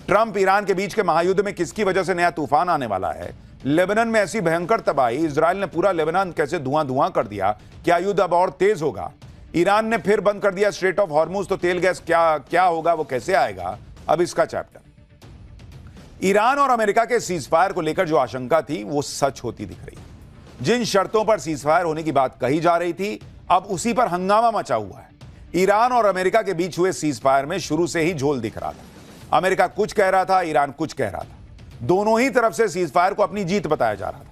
Trump Iran के बीच के महायुद्ध में किसकी वजह से नया तूफान आने वाला है, लेबनान में ऐसी भयंकर तबाही, इजराइल ने पूरा लेबनान कैसे धुआं धुआं कर दिया, क्या युद्ध अब और तेज होगा, ईरान ने फिर बंद कर दिया स्ट्रेट ऑफ हॉर्मुज, तो तेल गैस क्या होगा, वो कैसे आएगा, अब इसका चैप्टर। ईरान और अमेरिका के सीजफायर को लेकर जो आशंका थी वो सच होती दिख रही है। जिन शर्तों पर सीजफायर होने की बात कही जा रही थी, अब उसी पर हंगामा मचा हुआ है। ईरान और अमेरिका के बीच हुए सीजफायर में शुरू से ही झोल दिख रहा था। अमेरिका कुछ कह रहा था, ईरान कुछ कह रहा था। दोनों ही तरफ से सीजफायर को अपनी जीत बताया जा रहा था।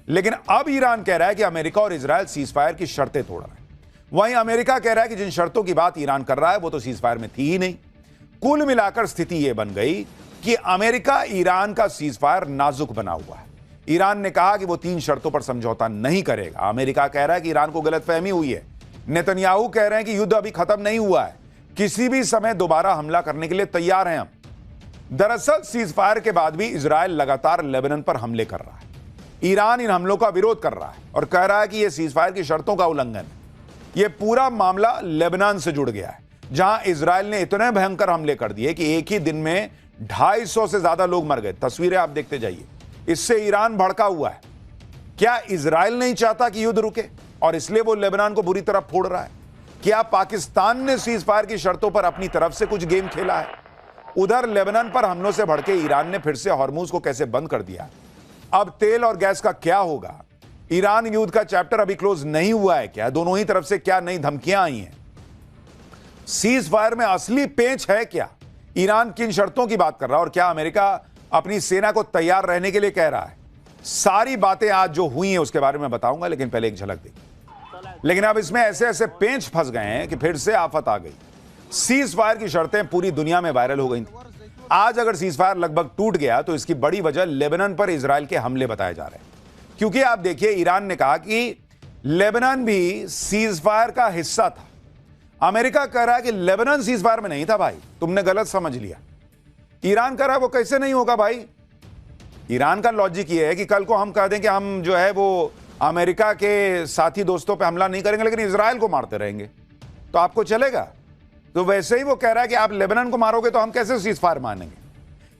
लेकिन अब ईरान कह रहा है कि अमेरिका और इजराइल सीजफायर की शर्तें तोड़ रहे हैं। वहीं अमेरिका कह रहा है कि जिन शर्तों की बात ईरान कर रहा है वो तो सीजफायर में थी ही नहीं। कुल मिलाकर स्थिति यह बन गई कि अमेरिका ईरान का सीजफायर नाजुक बना हुआ है। ईरान ने कहा कि वो 3 शर्तों पर समझौता नहीं करेगा। अमेरिका कह रहा है कि ईरान को गलतफहमी हुई है। नेतन्याहू कह रहे हैं कि युद्ध अभी खत्म नहीं हुआ है, किसी भी समय दोबारा हमला करने के लिए तैयार हैं हम। दरअसल सीजफायर के बाद भी इजराइल लगातार लेबनान पर हमले कर रहा है। ईरान इन हमलों का विरोध कर रहा है और कह रहा है कि यह सीजफायर की शर्तों का उल्लंघन है। यह पूरा मामला लेबनान से जुड़ गया है, जहां इजराइल ने इतने भयंकर हमले कर दिए कि एक ही दिन में 250 से ज्यादा लोग मर गए। तस्वीरें आप देखते जाइए। इससे ईरान भड़का हुआ है। क्या इजराइल नहीं चाहता कि युद्ध रुके और इसलिए वो लेबनान को बुरी तरह फोड़ रहा है? क्या पाकिस्तान ने सीजफायर की शर्तों पर अपनी तरफ से कुछ गेम खेला है? उधर लेबनान पर हमलों से भड़के ईरान ने फिर से हॉर्मुज को कैसे बंद कर दिया? अब तेल और गैस का क्या होगा? ईरान युद्ध का चैप्टर अभी क्लोज नहीं हुआ है क्या? दोनों ही तरफ से क्या नई धमकियां आई हैं? सीजफायर में असली पेंच है क्या? ईरान किन शर्तों की बात कर रहा है और क्या अमेरिका अपनी सेना को तैयार रहने के लिए कह रहा है? सारी बातें आज जो हुई हैं उसके बारे में बताऊंगा, लेकिन पहले एक झलक देखिए। लेकिन अब इसमें ऐसे ऐसे पेंच फंस गए हैं कि फिर से आफत आ गई। सीजफायर की शर्तें पूरी दुनिया में वायरल हो गई थी। आज अगर सीजफायर लगभग टूट गया तो इसकी बड़ी वजह लेबनान पर इजराइल के हमले बताए जा रहे हैं। क्योंकि आप देखिए, ईरान ने कहा कि लेबनान भी सीजफायर का हिस्सा था। अमेरिका कह रहा है कि लेबनान सीजफायर में नहीं था भाई, तुमने गलत समझ लिया। ईरान कह रहा है वो कैसे नहीं होगा भाई। ईरान का लॉजिक ये है कि कल को हम कह दें कि हम जो है वो अमेरिका के साथी दोस्तों पे हमला नहीं करेंगे लेकिन इजराइल को मारते रहेंगे, तो आपको चलेगा? तो वैसे ही वो कह रहा है कि आप लेबनान को मारोगे तो हम कैसे सीजफायर मानेंगे।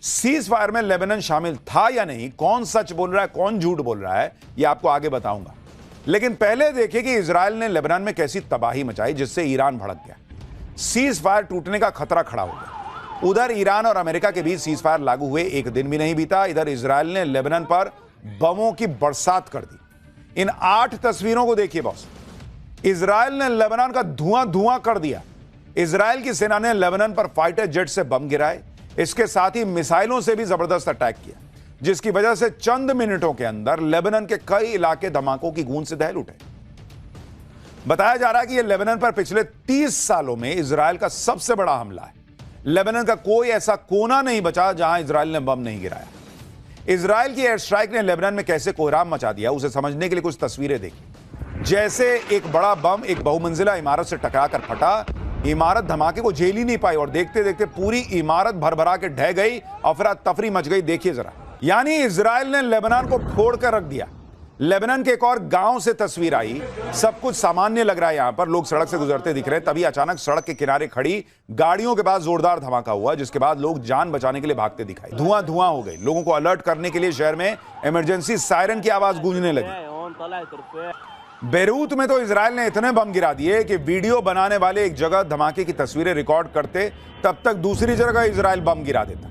सीजफायर में लेबनान शामिल था या नहीं, कौन सच बोल रहा है कौन झूठ बोल रहा है, ये आपको आगे बताऊंगा। लेकिन पहले देखिए कि इजराइल ने लेबनान में कैसी तबाही मचाई जिससे ईरान भड़क गया। सीजफायर टूटने का खतरा खड़ा हो गया। उधर ईरान और अमेरिका के बीच सीजफायर लागू हुए एक दिन भी नहीं बीता, इधर इजराइल ने लेबनान पर बमों की बरसात कर दी। इन 8 तस्वीरों को देखिए बॉस। इजराइल ने लेबनान का धुआं धुआं कर दिया। इजराइल की सेना ने लेबनान पर फाइटर जेट से बम गिराए, इसके साथ ही मिसाइलों से भी जबरदस्त अटैक किया, जिसकी वजह से चंद मिनटों के अंदर लेबनान के कई इलाके धमाकों की गूंज से दहल उठे। बताया जा रहा है कि यह लेबनान पर पिछले 30 सालों में इजराइल का सबसे बड़ा हमला है। लेबनान का कोई ऐसा कोना नहीं बचा जहां इजराइल ने बम नहीं गिराया। इजराइल की एयर स्ट्राइक ने लेबनान में कैसे कोहराम मचा दिया, उसे समझने के लिए कुछ तस्वीरें देखिए। जैसे एक बड़ा बम एक बहुमंजिला इमारत से टकराकर फटा, इमारत धमाके को झेल ही नहीं पाई और देखते देखते पूरी इमारत भरभरा के ढह गई, अफरा तफरी मच गई। देखिए जरा, यानी इजराइल ने लेबनान को फोड़ कर रख दिया। लेबनान के एक और गांव से तस्वीर आई। सब कुछ सामान्य लग रहा है, यहां पर लोग सड़क से गुजरते दिख रहे हैं। तभी अचानक सड़क के किनारे खड़ी गाड़ियों के पास जोरदार धमाका हुआ, जिसके बाद लोग जान बचाने के लिए भागते दिखाई। धुआं धुआं हो गई। लोगों को अलर्ट करने के लिए शहर में इमरजेंसी सायरन की आवाज गूंजने लगी। बेरूत में तो इजराइल ने इतने बम गिरा दिए कि वीडियो बनाने वाले एक जगह धमाके की तस्वीरें रिकॉर्ड करते, तब तक दूसरी जगह इजराइल बम गिरा देता।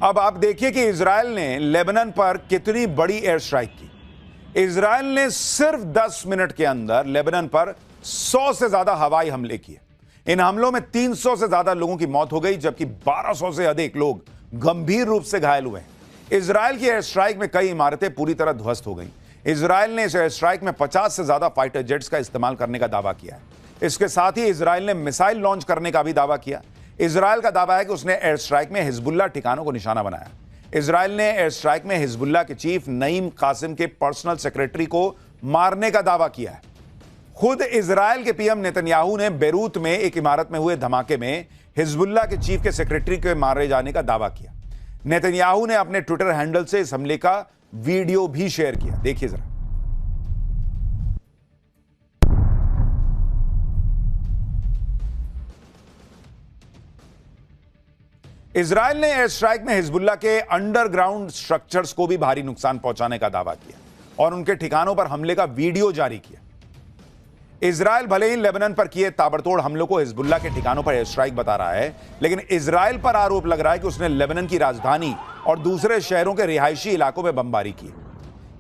अब आप देखिए कि इजराइल ने लेबनान पर कितनी बड़ी एयर स्ट्राइक की। इजराइल ने सिर्फ 10 मिनट के अंदर लेबनान पर 100 से ज्यादा हवाई हमले किए। इन हमलों में 300 से ज्यादा लोगों की मौत हो गई, जबकि 1200 से अधिक लोग गंभीर रूप से घायल हुए। इजराइल की एयर स्ट्राइक में कई इमारतें पूरी तरह ध्वस्त हो गई। इजराइल ने इस एयर स्ट्राइक में 50 से ज्यादा फाइटर जेट्स का इस्तेमाल करने का दावा किया है। इसके साथ ही इजराइल ने मिसाइल लॉन्च करने का भी दावा किया। इजराइल का दावा है कि उसने एयर स्ट्राइक में हिजबुल्लाह ठिकानों को निशाना बनाया। इजराइल ने एयर स्ट्राइक में हिजबुल्लाह के चीफ नईम कासिम के पर्सनल सेक्रेटरी को मारने का दावा किया है। खुद इजराइल के पीएम नेतन्याहू ने बेरूत में एक इमारत में हुए धमाके में हिजबुल्लाह के चीफ के सेक्रेटरी के मारे जाने का दावा किया। नेतन्याहू ने अपने ट्विटर हैंडल से इस हमले का वीडियो भी शेयर किया। देखिए जरा। इजराइल ने एयर स्ट्राइक में हिजबुल्लाह के अंडरग्राउंड स्ट्रक्चर्स को भी भारी नुकसान पहुंचाने का दावा किया और उनके ठिकानों पर हमले का वीडियो जारी किया। इजराइल भले ही लेबनान पर किए ताबड़तोड़ हमलों को हिजबुल्लाह के ठिकानों पर एयर स्ट्राइक बता रहा है, लेकिन इजराइल पर आरोप लग रहा है कि उसने लेबनान की राजधानी और दूसरे शहरों के रिहायशी इलाकों में बमबारी की।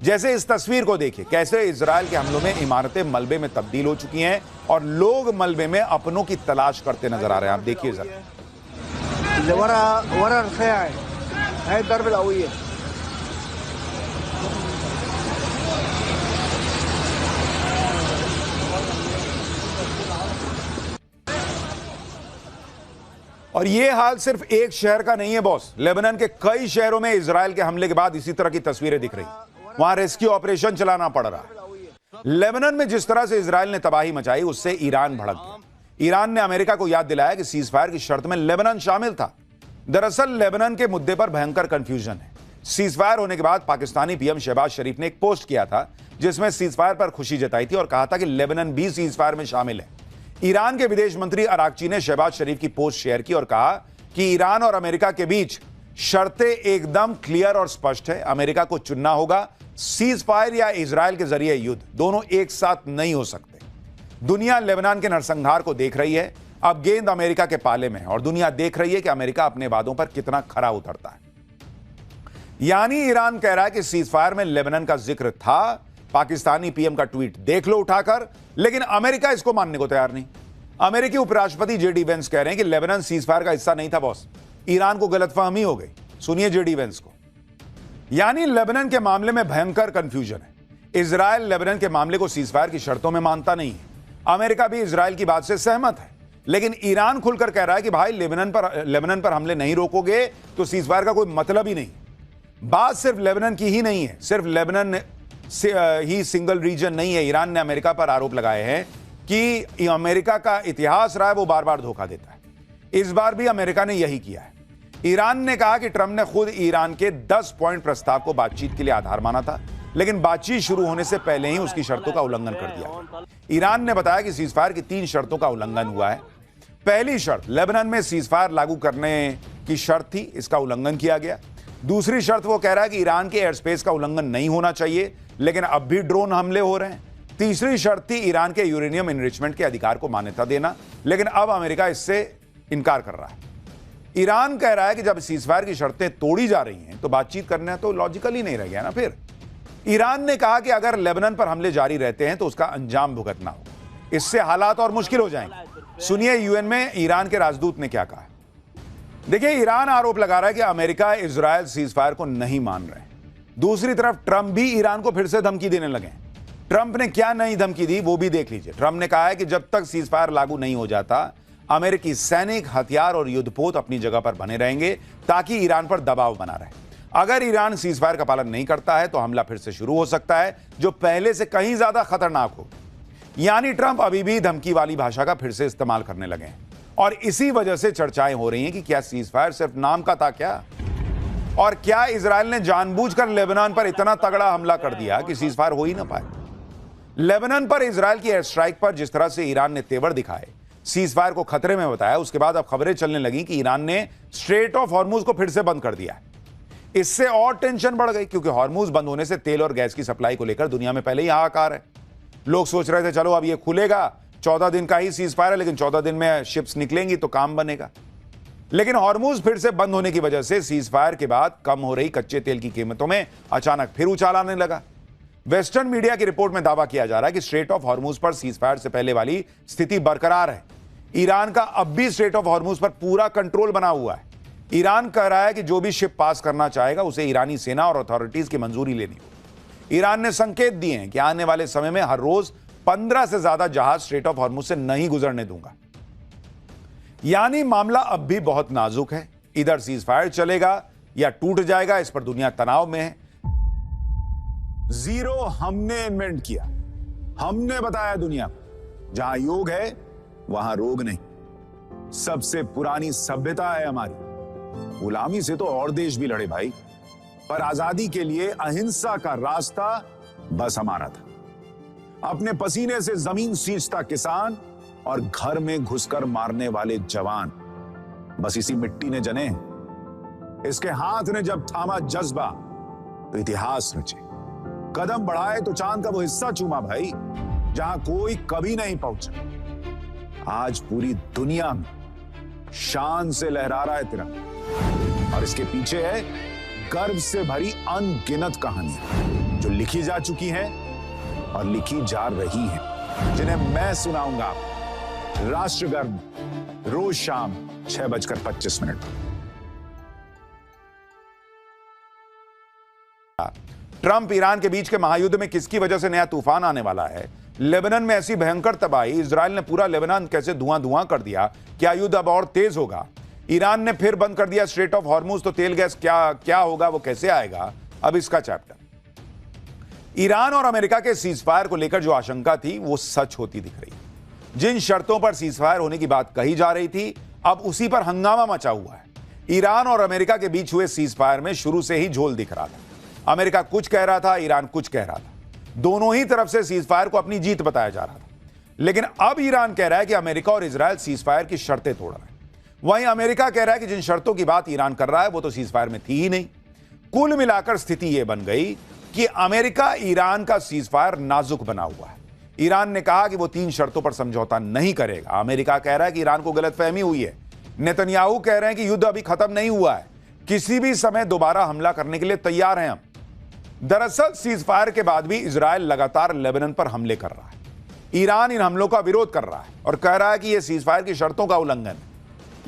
जैसे इस तस्वीर को देखिए, कैसे इजराइल के हमलों में इमारतें मलबे में तब्दील हो चुकी हैं और लोग मलबे में अपनों की तलाश करते नजर आ रहे हैं। आप देखिए जरा। और यह हाल सिर्फ एक शहर का नहीं है बॉस, लेबनान के कई शहरों में इजराइल के हमले के बाद इसी तरह की तस्वीरें दिख रही। वहां रेस्क्यू ऑपरेशन चलाना पड़ रहा है। लेबनान में जिस तरह से इजराइल ने तबाही मचाई, उससे ईरान भड़क गया। ईरान ने अमेरिका को याद दिलाया कि सीजफायर की शर्त में लेबनान शामिल था। दरअसल लेबनान के मुद्दे पर भयंकर कंफ्यूजन है। सीजफायर होने के बाद पाकिस्तानी पीएम शहबाज शरीफ ने एक पोस्ट किया था जिसमें सीजफायर पर खुशी जताई थी और कहा था कि लेबनान भी सीजफायर में शामिल है। ईरान के विदेश मंत्री अरागची ने शहबाज शरीफ की पोस्ट शेयर की और कहा कि ईरान और अमेरिका के बीच शर्तें एकदम क्लियर और स्पष्ट है। अमेरिका को चुनना होगा, सीजफायर या इजराइल के जरिए युद्ध, दोनों एक साथ नहीं हो सकते। दुनिया लेबनान के नरसंहार को देख रही है। अब गेंद अमेरिका के पाले में है और दुनिया देख रही है कि अमेरिका अपने वादों पर कितना खरा उतरता है। यानी ईरान कह रहा है कि सीजफायर में लेबनान का जिक्र था। पाकिस्तानी पीएम का ट्वीट देख लो उठाकर, लेकिन अमेरिका इसको मानने को तैयार नहीं। अमेरिकी उपराष्ट्रपति जेडी वेंस कह रहे हैं कि लेबनान सीजफायर का हिस्सा नहीं था बॉस, ईरान को गलतफहमी हो गई। सुनिए जेडी वेंस को। यानी लेबनान के मामले में भयंकर कंफ्यूजन है। इजराइल लेबनान के मामले को सीजफायर की शर्तों में मानता नहीं है। अमेरिका भी इजराइल की बात से सहमत है, लेकिन ईरान खुलकर कह रहा है कि भाई लेबनान पर हमले नहीं रोकोगे तो सीजफायर का कोई मतलब ही नहीं। बात सिर्फ लेबनान की ही नहीं है, सिर्फ लेबनान ही सिंगल रीजन नहीं है। ईरान ने अमेरिका पर आरोप लगाए हैं कि अमेरिका का इतिहास रहा है वो बार बार धोखा देता है। इस बार भी अमेरिका ने यही किया है। ईरान ने कहा कि ट्रंप ने खुद ईरान के 10 पॉइंट प्रस्ताव को बातचीत के लिए आधार माना था, लेकिन बातचीत शुरू होने से पहले ही उसकी शर्तों का उल्लंघन कर दिया। ईरान ने बताया कि सीजफायर की 3 शर्तों का उल्लंघन हुआ है। पहली शर्त, लेबनान में सीजफायर लागू करने की शर्त थी, इसका उल्लंघन किया गया। दूसरी शर्त वो कह रहा है कि ईरान के एयर स्पेस का उल्लंघन नहीं होना चाहिए, लेकिन अब भी ड्रोन हमले हो रहे हैं। तीसरी शर्त थी ईरान के यूरेनियम एनरिचमेंट के अधिकार को मान्यता देना, लेकिन अब अमेरिका इससे इनकार कर रहा है। ईरान कह रहा है कि जब सीजफायर की शर्तें तोड़ी जा रही हैं तो बातचीत करना तो लॉजिकल ही नहीं रह गया ना। फिर ईरान ने कहा कि अगर लेबनान पर हमले जारी रहते हैं तो उसका अंजाम भुगतना होगा, इससे हालात और मुश्किल हो जाएंगे। सुनिए यूएन में ईरान के राजदूत ने क्या कहा। देखिए, ईरान आरोप लगा रहा है कि अमेरिका इजराइल सीजफायर को नहीं मान रहे। दूसरी तरफ ट्रंप भी ईरान को फिर से धमकी देने लगे। ट्रंप ने क्या नई धमकी दी वो भी देख लीजिए। ट्रंप ने कहा है कि जब तक सीजफायर लागू नहीं हो जाता, अमेरिकी सैनिक, हथियार और युद्धपोत अपनी जगह पर बने रहेंगे ताकि ईरान पर दबाव बना रहे। अगर ईरान सीजफायर का पालन नहीं करता है तो हमला फिर से शुरू हो सकता है, जो पहले से कहीं ज्यादा खतरनाक हो। यानी ट्रंप अभी भी धमकी वाली भाषा का फिर से इस्तेमाल करने लगे हैं और इसी वजह से चर्चाएं हो रही हैं कि क्या सीजफायर सिर्फ नाम का था क्या, और क्या इजराइल ने जानबूझकर लेबनान पर इतना तगड़ा हमला कर दिया कि सीजफायर हो ही ना पाए। लेबनान पर इजराइल की एयर स्ट्राइक पर जिस तरह से ईरान ने तेवर दिखाए, सीजफायर को खतरे में बताया, उसके बाद अब खबरें चलने लगी कि ईरान ने स्ट्रेट ऑफ हॉर्मुज को फिर से बंद कर दिया है। इससे और टेंशन बढ़ गई, क्योंकि हॉर्मुज बंद होने से तेल और गैस की सप्लाई को लेकर दुनिया में पहले ही हाहाकार है। लोग सोच रहे थे चलो अब ये खुलेगा, 14 दिन का ही सीजफायर है, लेकिन 14 दिन में शिप्स निकलेंगी तो काम बनेगा। लेकिन हॉर्मुज फिर से बंद होने की वजह से सीजफायर के बाद कम हो रही कच्चे तेल की कीमतों में अचानक फिर उछाल आने लगा। वेस्टर्न मीडिया की रिपोर्ट में दावा किया जा रहा है कि स्ट्रेट ऑफ हॉर्मुज पर सीजफायर से पहले वाली स्थिति बरकरार है। ईरान का अब भी स्ट्रेट ऑफ हॉर्मुज पर पूरा कंट्रोल बना हुआ है। ईरान कह रहा है कि जो भी शिप पास करना चाहेगा उसे ईरानी सेना और अथॉरिटीज की मंजूरी लेनी होगी। ईरान ने संकेत दिए हैं कि आने वाले समय में हर रोज 15 से ज्यादा जहाज स्ट्रेट ऑफ हॉर्मुज से नहीं गुजरने दूंगा। यानी मामला अब भी बहुत नाजुक है। इधर सीजफायर चलेगा या टूट जाएगा, इस पर दुनिया तनाव में है। जीरो हमने इन्वेंट किया, हमने बताया दुनिया को, जहां योग है वहां रोग नहीं। सबसे पुरानी सभ्यता है हमारी। गुलामी से तो और देश भी लड़े भाई, पर आजादी के लिए अहिंसा का रास्ता बस हमारा था। अपने पसीने से जमीन सींचता किसान और घर में घुसकर मारने वाले जवान, बस इसी मिट्टी ने जने इसके हाथ ने जब थामा जज्बा तो इतिहास रचे। कदम बढ़ाए तो चांद का वो हिस्सा चूमा भाई जहां कोई कभी नहीं पहुंचा। आज पूरी दुनिया में शान से लहरा रहा है तिरंगा और इसके पीछे है गर्व से भरी अनगिनत कहानियां जो लिखी जा चुकी हैं और लिखी जा रही हैं, जिन्हें मैं सुनाऊंगा राष्ट्रगर्व रोज शाम 6:25 पर। ट्रंप ईरान के बीच के महायुद्ध में किसकी वजह से नया तूफान आने वाला है? लेबनान में ऐसी भयंकर तबाही, इजराइल ने पूरा लेबनान कैसे धुआं धुआं कर दिया? क्या युद्ध अब और तेज होगा? ईरान ने फिर बंद कर दिया स्ट्रेट ऑफ हॉर्मुज, तो तेल गैस क्या होगा, वो कैसे आएगा? अब इसका चैप्टर। ईरान और अमेरिका के सीजफायर को लेकर जो आशंका थी वो सच होती दिख रही है। जिन शर्तों पर सीजफायर होने की बात कही जा रही थी, अब उसी पर हंगामा मचा हुआ है। ईरान और अमेरिका के बीच हुए सीजफायर में शुरू से ही झोल दिख रहा था। अमेरिका कुछ कह रहा था, ईरान कुछ कह रहा था। दोनों ही तरफ से सीजफायर को अपनी जीत बताया जा रहा था। लेकिन अब ईरान कह रहा है कि अमेरिका और इजरायल सीजफायर की शर्तें तोड़ रहे हैं। वहीं अमेरिका कह रहा है कि जिन शर्तों की बात ईरान कर रहा है वो तो सीजफायर में थी ही नहीं। कुल मिलाकर स्थिति यह बन गई कि अमेरिका ईरान का सीजफायर नाजुक बना हुआ है। ईरान ने कहा कि वो 3 शर्तों पर समझौता नहीं करेगा। अमेरिका कह रहा है कि ईरान को गलतफहमी हुई है। नेतन्याहू कह रहे हैं कि युद्ध अभी खत्म नहीं हुआ है, किसी भी समय दोबारा हमला करने के लिए तैयार हैं हम। दरअसल सीजफायर के बाद भी इजरायल लगातार लेबनान पर हमले कर रहा है। ईरान इन हमलों का विरोध कर रहा है और कह रहा है कि यह सीजफायर की शर्तों का उल्लंघन है।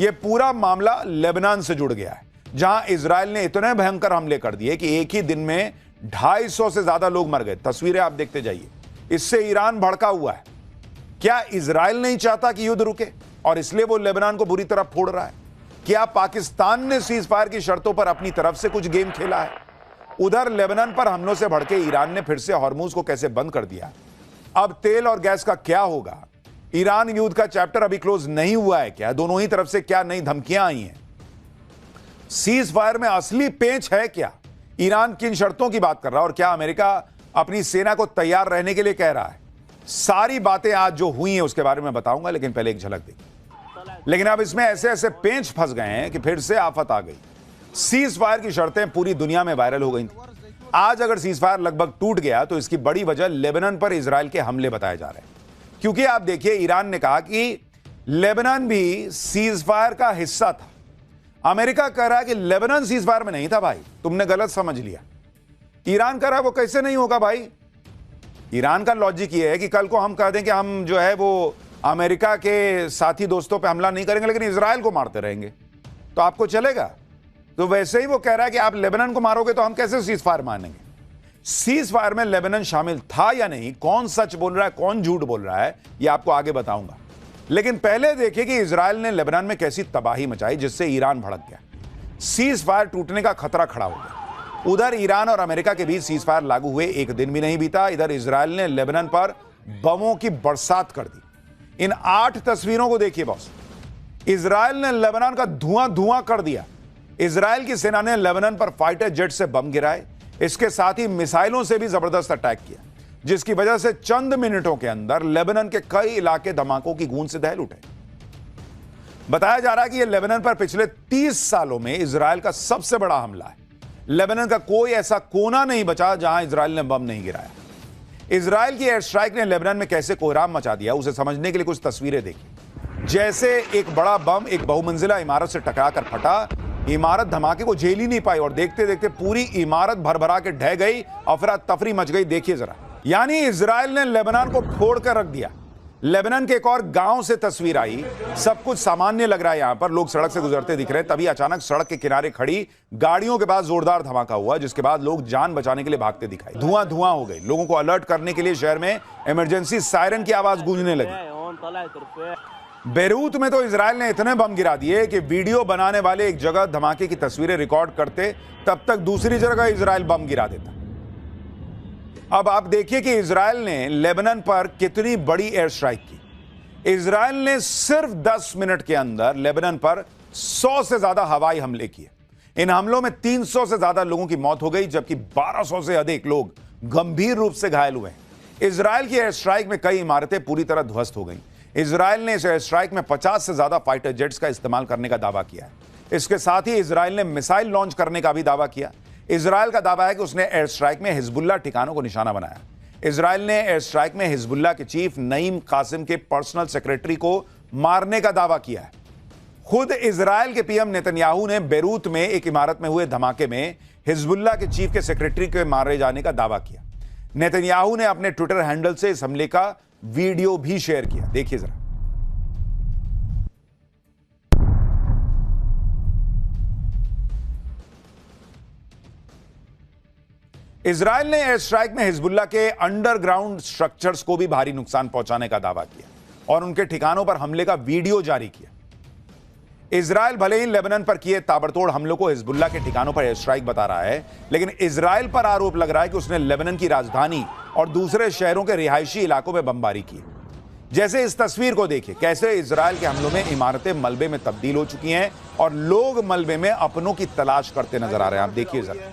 यह पूरा मामला लेबनान से जुड़ गया है, जहां इजरायल ने इतने भयंकर हमले कर दिए कि एक ही दिन में 250 से ज्यादा लोग मर गए। तस्वीरें आप देखते जाइए। इससे ईरान भड़का हुआ है। क्या इजरायल नहीं चाहता कि युद्ध रुके और इसलिए वो लेबनान को बुरी तरह फोड़ रहा है? क्या पाकिस्तान ने सीजफायर की शर्तों पर अपनी तरफ से कुछ गेम खेला है? उधर लेबनान पर हमलों से भड़के ईरान ने फिर से हॉर्मुज को कैसे बंद कर दिया? अब तेल और गैस का क्या होगा? ईरान युद्ध का चैप्टर अभी क्लोज नहीं हुआ है क्या? दोनों ही तरफ से क्या नई धमकियां आई हैं? सीजफायर में असली पेंच है क्या? ईरान किन शर्तों की बात कर रहा है और क्या अमेरिका अपनी सेना को तैयार रहने के लिए कह रहा है? सारी बातें आज जो हुई हैं उसके बारे में बताऊंगा, लेकिन पहले एक झलक देखिए। लेकिन अब इसमें ऐसे ऐसे पेंच फंस गए हैं कि फिर से आफत आ गई। सीजफायर की शर्तें पूरी दुनिया में वायरल हो गई। आज अगर सीजफायर लगभग टूट गया तो इसकी बड़ी वजह लेबनान पर इजरायल के हमले बताए जा रहे हैं। क्योंकि आप देखिए, ईरान ने कहा कि लेबनान भी सीजफायर का हिस्सा था। अमेरिका कह रहा है कि लेबनान सीजफायर में नहीं था। भाई तुमने गलत समझ लिया। ईरान कह रहा है वो कैसे नहीं होगा भाई। ईरान का लॉजिक ये है कि कल को हम कह दें कि हम जो है वो अमेरिका के साथी दोस्तों पे हमला नहीं करेंगे, लेकिन इजरायल को मारते रहेंगे, तो आपको चलेगा? तो वैसे ही वो कह रहा है कि आप लेबनान को मारोगे तो हम कैसे सीजफायर मानेंगे? सीजफायर में लेबनान शामिल था या नहीं, कौन सच बोल रहा है कौन झूठ बोल रहा है, ये आपको आगे बताऊंगा। लेकिन पहले देखिए कि इजरायल ने लेबनान में कैसी तबाही मचाई जिससे ईरान भड़क गया। सीजफायर टूटने का खतरा खड़ा हो गया। उधर ईरान और अमेरिका के बीच सीजफायर लागू हुए एक दिन भी नहीं बीता, इधर इजरायल ने लेबनान पर बमों की बरसात कर दी। इन 8 तस्वीरों को देखिए बॉस। इजरायल ने लेबनान का धुआं धुआं कर दिया। इजरायल की सेना ने लेबनान पर फाइटर जेट से बम गिराए, इसके साथ ही मिसाइलों से भी जबरदस्त अटैक किया, जिसकी वजह से चंद मिनटों के अंदर लेबनान के कई इलाके धमाकों की गूंज से दहल उठे। बताया जा रहा है कि यह लेबनान पर पिछले 30 सालों में इजरायल का सबसे बड़ा हमला है। लेबनान का कोई ऐसा कोना नहीं बचा जहां इजरायल ने बम नहीं गिराया। इजरायल की एयर स्ट्राइक ने लेबनान में कैसे कोहराम मचा दिया, उसे समझने के लिए कुछ तस्वीरें देखिए। जैसे एक बड़ा बम एक बहुमंजिला इमारत से टकराकर फटा, इमारत धमाके को झेल ही नहीं पाई और देखते देखते पूरी इमारत भरभरा के ढह गई, अफरा तफरी मच गई। देखिए जरा, यानी इजरायल ने लेबनान को फोड़ कर रख दिया। लेबनान के एक और गांव से तस्वीर आई। सब कुछ सामान्य लग रहा है, यहां पर लोग सड़क से गुजरते दिख रहे हैं। तभी अचानक सड़क के किनारे खड़ी गाड़ियों के पास जोरदार धमाका हुआ, जिसके बाद लोग जान बचाने के लिए भागते दिखाई। धुआं धुआं हो गई। लोगों को अलर्ट करने के लिए शहर में इमरजेंसी सायरन की आवाज गूंजने लगी। बेरूत में तो इजरायल ने इतने बम गिरा दिए कि वीडियो बनाने वाले एक जगह धमाके की तस्वीरें रिकॉर्ड करते, तब तक दूसरी जगह इजरायल बम गिरा देता। अब आप देखिए कि इजरायल ने लेबनान पर कितनी बड़ी एयर स्ट्राइक की। इजरायल ने सिर्फ 10 मिनट के अंदर लेबनान पर 100 से ज्यादा हवाई हमले किए। इन हमलों में 300 से ज्यादा लोगों की मौत हो गई, जबकि 1200 से अधिक लोग गंभीर रूप से घायल हुए। इजरायल की एयर स्ट्राइक में कई इमारतें पूरी तरह ध्वस्त हो गई। इजरायल ने इस एयर स्ट्राइक में 50 से ज्यादा फाइटर जेट्स का इस्तेमाल करने का दावा किया है। इसके साथ ही इजराइल ने मिसाइल लॉन्च करने का भी दावा किया। इजराइल का दावा है कि उसने एयर स्ट्राइक में हिजबुल्लाह ठिकानों को निशाना बनाया। इजराइल ने एयर स्ट्राइक में हिजबुल्लाह के चीफ नईम कासिम के पर्सनल सेक्रेटरी को मारने का दावा किया है। खुद इजराइल के पीएम नेतन्याहू ने बेरूत में एक इमारत में हुए धमाके में हिजबुल्लाह के चीफ के सेक्रेटरी के मारे जाने का दावा किया। नेतन्याहू ने अपने ट्विटर हैंडल से इस हमले का वीडियो भी शेयर किया। देखिए जरा। इजराइल ने एयर स्ट्राइक में हिजबुल्लाह के अंडरग्राउंड स्ट्रक्चर्स को भी भारी नुकसान पहुंचाने का दावा किया और उनके ठिकानों पर हमले का वीडियो जारी किया। इजराइल भले ही लेबनान पर किए ताबड़तोड़ हमलों को हिजबुल्लाह के ठिकानों पर एयर स्ट्राइक बता रहा है, लेकिन इजराइल पर आरोप लग रहा है कि उसने लेबनान की राजधानी और दूसरे शहरों के रिहायशी इलाकों में बमबारी की। जैसे इस तस्वीर को देखिए, कैसे इजराइल के हमलों में इमारतें मलबे में तब्दील हो चुकी हैं और लोग मलबे में अपनों की तलाश करते नजर आ रहे हैं। आप देखिए जरा।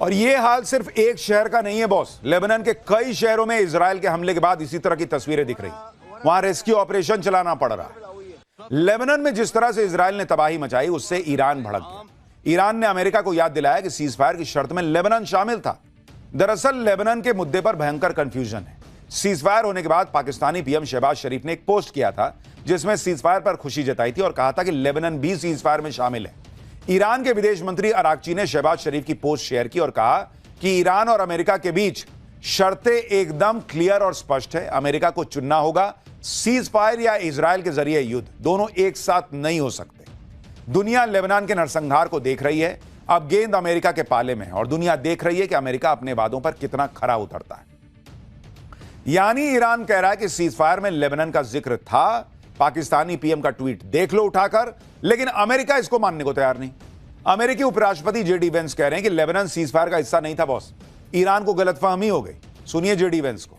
और ये हाल सिर्फ एक शहर का नहीं है बॉस। लेबनान के कई शहरों में इजराइल के हमले के बाद इसी तरह की तस्वीरें दिख रही। वहां रेस्क्यू ऑपरेशन चलाना पड़ रहा है। लेबनान में जिस तरह से इजराइल ने तबाही मचाई, उससे ईरान भड़क गया। ईरान ने अमेरिका को याद दिलाया कि सीजफायर की शर्त में लेबनान शामिल था। दरअसल लेबनान के मुद्दे पर भयंकर कंफ्यूजन है। सीजफायर होने के बाद पाकिस्तानी पीएम शहबाज शरीफ ने एक पोस्ट किया था जिसमें सीजफायर पर खुशी जताई थी और कहा था कि लेबनान भी सीजफायर में शामिल है। ईरान के विदेश मंत्री अरागची ने शहबाज शरीफ की पोस्ट शेयर की और कहा कि ईरान और अमेरिका के बीच शर्तें एकदम क्लियर और स्पष्ट है। अमेरिका को चुनना होगा, सीजफायर या इजराइल के जरिए युद्ध, दोनों एक साथ नहीं हो सकते। दुनिया लेबनान के नरसंहार को देख रही है। अब गेंद अमेरिका के पाले में है और दुनिया देख रही है कि अमेरिका अपने वादों पर कितना खरा उतरता है। यानी ईरान कह रहा है कि सीजफायर में लेबनान का जिक्र था। पाकिस्तानी पीएम का ट्वीट देख लो उठाकर, लेकिन अमेरिका इसको मानने को तैयार नहीं। अमेरिकी उपराष्ट्रपति जेडी वेंस कह रहे हैं कि लेबनान सीजफायर का हिस्सा नहीं था बॉस, ईरान को गलतफहमी हो गई। सुनिए जेडी वेंस को।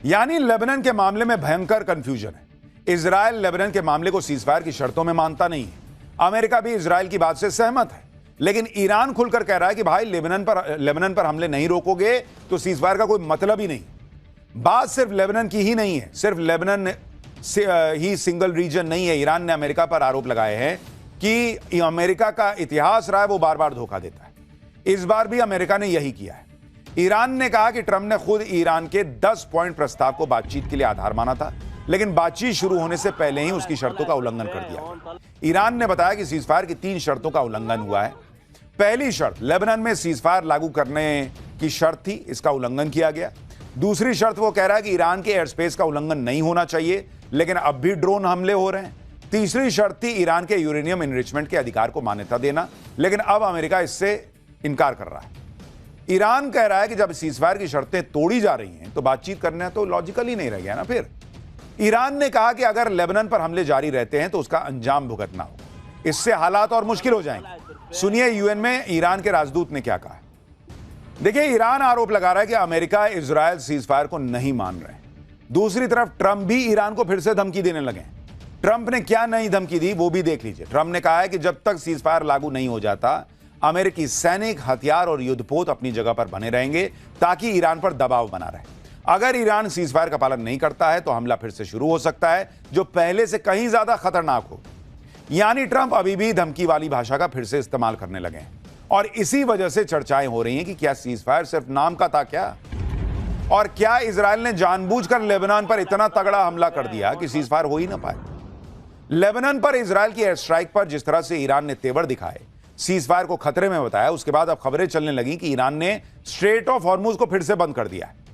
यानी लेबनान के मामले में भयंकर कंफ्यूजन है। इजराइल लेबनान के मामले को सीजफायर की शर्तों में मानता नहीं है। अमेरिका भी इजराइल की बात से सहमत है, लेकिन ईरान खुलकर कह रहा है कि भाई लेबनान पर हमले नहीं रोकोगे तो सीजफायर का कोई मतलब ही नहीं। बात सिर्फ लेबनान की ही नहीं है, सिर्फ लेबनान से ही सिंगल रीजन नहीं है। ईरान ने अमेरिका पर आरोप लगाए हैं कि अमेरिका का इतिहास रहा है वो बार बार धोखा देता है। इस बार भी अमेरिका ने यही किया है। ईरान ने कहा कि ट्रंप ने खुद ईरान के 10 पॉइंट प्रस्ताव को बातचीत के लिए आधार माना था, लेकिन बातचीत शुरू होने से पहले ही उसकी शर्तों का उल्लंघन कर दिया। ईरान ने बताया कि सीजफायर की 3 शर्तों का उल्लंघन हुआ है। पहली शर्त, लेबनान में सीजफायर लागू करने की शर्त थी, इसका उल्लंघन किया गया। दूसरी शर्त, वो कह रहा है कि ईरान के एयर स्पेस का उल्लंघन नहीं होना चाहिए, लेकिन अब भी ड्रोन हमले हो रहे हैं। तीसरी शर्त थी ईरान के यूरेनियम एनरिचमेंट के अधिकार को मान्यता देना, लेकिन अब अमेरिका इससे इनकार कर रहा है। ईरान कह रहा है कि जब सीजफायर की शर्तें तोड़ी जा रही हैं तो बातचीत करना तो लॉजिकल ही नहीं रह गया ना। फिर ईरान ने कहा कि अगर लेबनान पर हमले जारी रहते हैं तो उसका अंजाम भुगतना होगा, इससे हालात और मुश्किल हो जाएंगे। सुनिए यूएन में ईरान के राजदूत ने क्या कहा। देखिए, ईरान आरोप लगा रहा है कि अमेरिका इजराइल सीजफायर को नहीं मान रहे। दूसरी तरफ ट्रंप भी ईरान को फिर से धमकी देने लगे। ट्रंप ने क्या नई धमकी दी वो भी देख लीजिए। ट्रंप ने कहा है कि जब तक सीजफायर लागू नहीं हो जाता, अमेरिकी सैनिक, हथियार और युद्धपोत अपनी जगह पर बने रहेंगे ताकि ईरान पर दबाव बना रहे। अगर ईरान सीजफायर का पालन नहीं करता है तो हमला फिर से शुरू हो सकता है, जो पहले से कहीं ज्यादा खतरनाक हो। यानी ट्रंप अभी भी धमकी वाली भाषा का फिर से इस्तेमाल करने लगे हैं और इसी वजह से चर्चाएं हो रही हैं कि क्या सीजफायर सिर्फ नाम का था क्या, और क्या इजराइल ने जानबूझकर लेबनान पर इतना तगड़ा हमला कर दिया कि सीजफायर हो ही ना पाए। लेबनान पर इजराइल की एयर स्ट्राइक पर जिस तरह से ईरान ने तेवर दिखाए, सीजफायर को खतरे में बताया, उसके बाद अब खबरें चलने लगी कि ईरान ने स्ट्रेट ऑफ हॉर्मुज को फिर से बंद कर दिया है।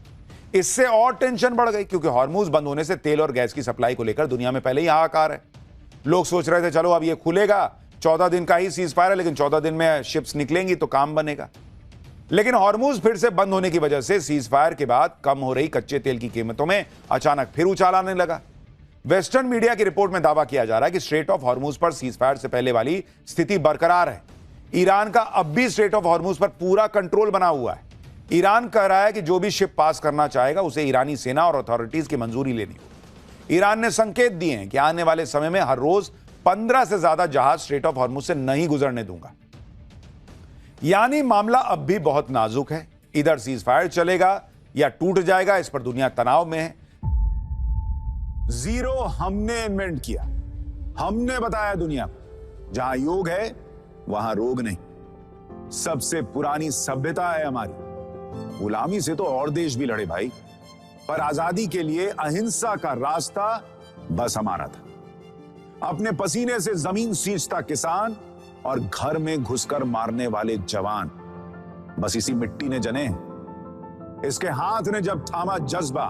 इससे और टेंशन बढ़ गई, क्योंकि हॉर्मुज बंद होने से तेल और गैस की सप्लाई को लेकर दुनिया में पहले ही हाहाकार है। लोग सोच रहे थे चलो अब ये खुलेगा, 14 दिन का ही सीजफायर है, लेकिन 14 दिन में शिप्स निकलेंगी तो काम बनेगा। लेकिन हॉर्मुज फिर से बंद होने की वजह से सीजफायर के बाद कम हो रही कच्चे तेल की कीमतों में अचानक फिर उछाल आने लगा। वेस्टर्न मीडिया की रिपोर्ट में दावा किया जा रहा है कि स्ट्रेट ऑफ हॉर्मुज पर सीजफायर से पहले वाली स्थिति बरकरार है। ईरान का अब भी स्ट्रेट ऑफ हॉर्मुज पर पूरा कंट्रोल बना हुआ है। ईरान कह रहा है कि जो भी शिप पास करना चाहेगा उसे ईरानी सेना और अथॉरिटीज की मंजूरी लेनी होगी। ईरान ने संकेत दिए हैं कि आने वाले समय में हर रोज 15 से ज्यादा जहाज स्ट्रेट ऑफ हॉर्मुज से नहीं गुजरने दूंगा। यानी मामला अब भी बहुत नाजुक है, इधर सीज फायर चलेगा या टूट जाएगा, इस पर दुनिया तनाव में है। जीरो हमने इन्वेंट किया, हमने बताया दुनिया को, जहां योग है वहां रोग नहीं। सबसे पुरानी सभ्यता है हमारी। गुलामी से तो और देश भी लड़े भाई, पर आजादी के लिए अहिंसा का रास्ता बस हमारा था। अपने पसीने से जमीन सींचता किसान और घर में घुसकर मारने वाले जवान, बस इसी मिट्टी ने जने हैं। इसके हाथ ने जब थामा जज्बा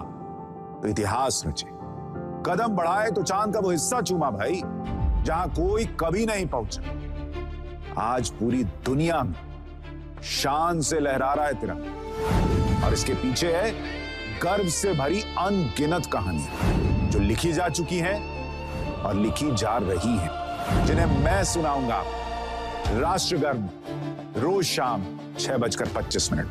तो इतिहास रचे। कदम बढ़ाए तो चांद का वो हिस्सा चूमा भाई, जहां कोई कभी नहीं पहुंचा। आज पूरी दुनिया में शान से लहरा रहा है तिरंगा, और इसके पीछे है गर्व से भरी अनगिनत कहानियां जो लिखी जा चुकी हैं और लिखी जा रही हैं, जिन्हें मैं सुनाऊंगा राष्ट्रगर्व रोज शाम 6:25 पर।